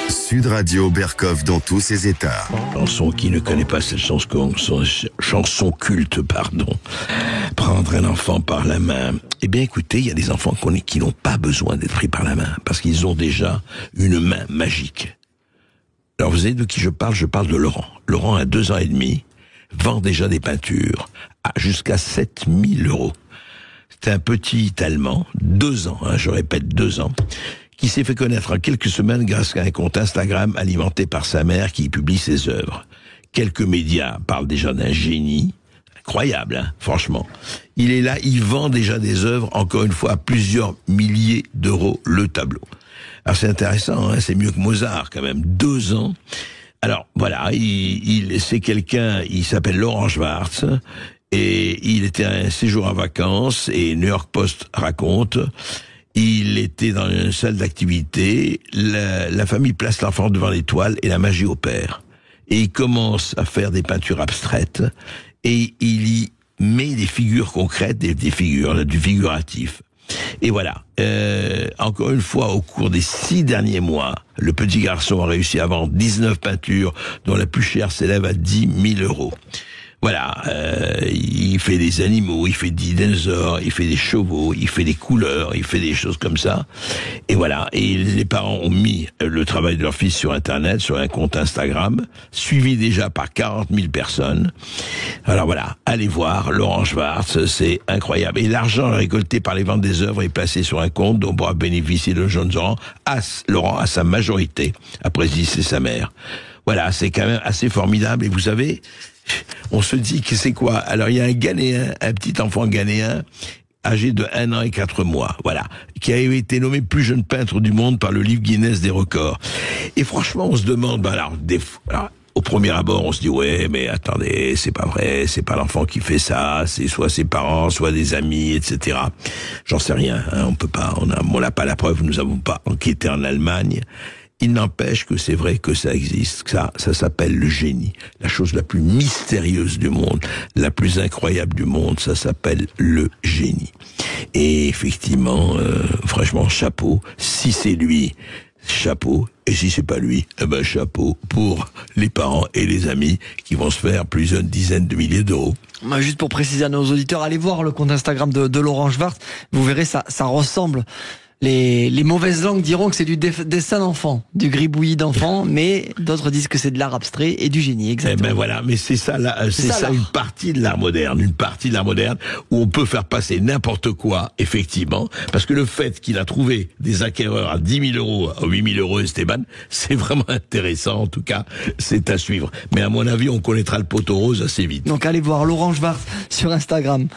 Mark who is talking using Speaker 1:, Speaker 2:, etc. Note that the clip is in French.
Speaker 1: Sud Radio Bercoff dans tous ses états.
Speaker 2: Chanson qui ne connaît pas cette chanson culte, Prendre un enfant par la main. Eh bien, écoutez, il y a des enfants qui n'ont pas besoin d'être pris par la main, parce qu'ils ont déjà une main magique. Alors, vous savez de qui je parle? Je parle de Laurent. Laurent a 2 ans et demi, vend déjà des peintures à jusqu'à 7 000 €. C'est un petit Allemand, 2 ans, je répète 2 ans, qui s'est fait connaître en quelques semaines grâce à un compte Instagram alimenté par sa mère qui y publie ses œuvres. Quelques médias parlent déjà d'un génie. Incroyable, franchement. Il est là, il vend déjà des œuvres, encore une fois, à plusieurs milliers d'euros le tableau. Alors c'est intéressant, c'est mieux que Mozart quand même, 2 ans. Alors voilà, c'est quelqu'un, il s'appelle Laurent Schwartz, et il était à un séjour en vacances, et New York Post raconte... Il était dans une salle d'activité, la famille place l'enfant devant l'étoile et la magie opère. Et il commence à faire des peintures abstraites et il y met des figures concrètes, du figuratif. Et voilà, encore une fois, au cours des 6 derniers mois, le petit garçon a réussi à vendre 19 peintures dont la plus chère s'élève à 10 000 €. Voilà, il fait des animaux, il fait des dinosaures, il fait des chevaux, il fait des couleurs, il fait des choses comme ça. Et voilà, et les parents ont mis le travail de leur fils sur Internet, sur un compte Instagram, suivi déjà par 40 000 personnes. Alors voilà, allez voir Laurent Schwartz, c'est incroyable. Et l'argent récolté par les ventes des œuvres est placé sur un compte dont pourra bénéficier le jeune Laurent à sa majorité, après c'est sa mère. Voilà, c'est quand même assez formidable. Et vous savez... On se dit que c'est quoi? Alors il y a un Ghanéen, un petit enfant ghanéen, âgé de 1 an et 4 mois, voilà, qui a été nommé plus jeune peintre du monde par le livre Guinness des records. Et franchement, on se demande, alors, au premier abord, on se dit, ouais, mais attendez, c'est pas vrai, c'est pas l'enfant qui fait ça, c'est soit ses parents, soit des amis, etc. J'en sais rien, on peut pas, on n'a pas la preuve, nous n'avons pas enquêté en Allemagne. Il n'empêche que c'est vrai que ça existe, ça s'appelle le génie. La chose la plus mystérieuse du monde, la plus incroyable du monde, ça s'appelle le génie. Et effectivement, franchement, chapeau. Si c'est lui, chapeau. Et si c'est pas lui, chapeau pour les parents et les amis qui vont se faire plusieurs dizaines de milliers d'euros.
Speaker 3: Juste pour préciser à nos auditeurs, allez voir le compte Instagram de Laurent Schwartz. Vous verrez, ça ressemble. Les mauvaises langues diront que c'est du dessin d'enfant, du gribouillis d'enfant, mais d'autres disent que c'est de l'art abstrait et du génie, exactement.
Speaker 2: Eh ben voilà, mais c'est ça une partie de l'art moderne, où on peut faire passer n'importe quoi, effectivement, parce que le fait qu'il a trouvé des acquéreurs à 10 000 €, à 8 000 €, Esteban, c'est vraiment intéressant, en tout cas, c'est à suivre. Mais à mon avis, on connaîtra le poteau rose assez vite.
Speaker 3: Donc allez voir Laurent Schwartz sur Instagram.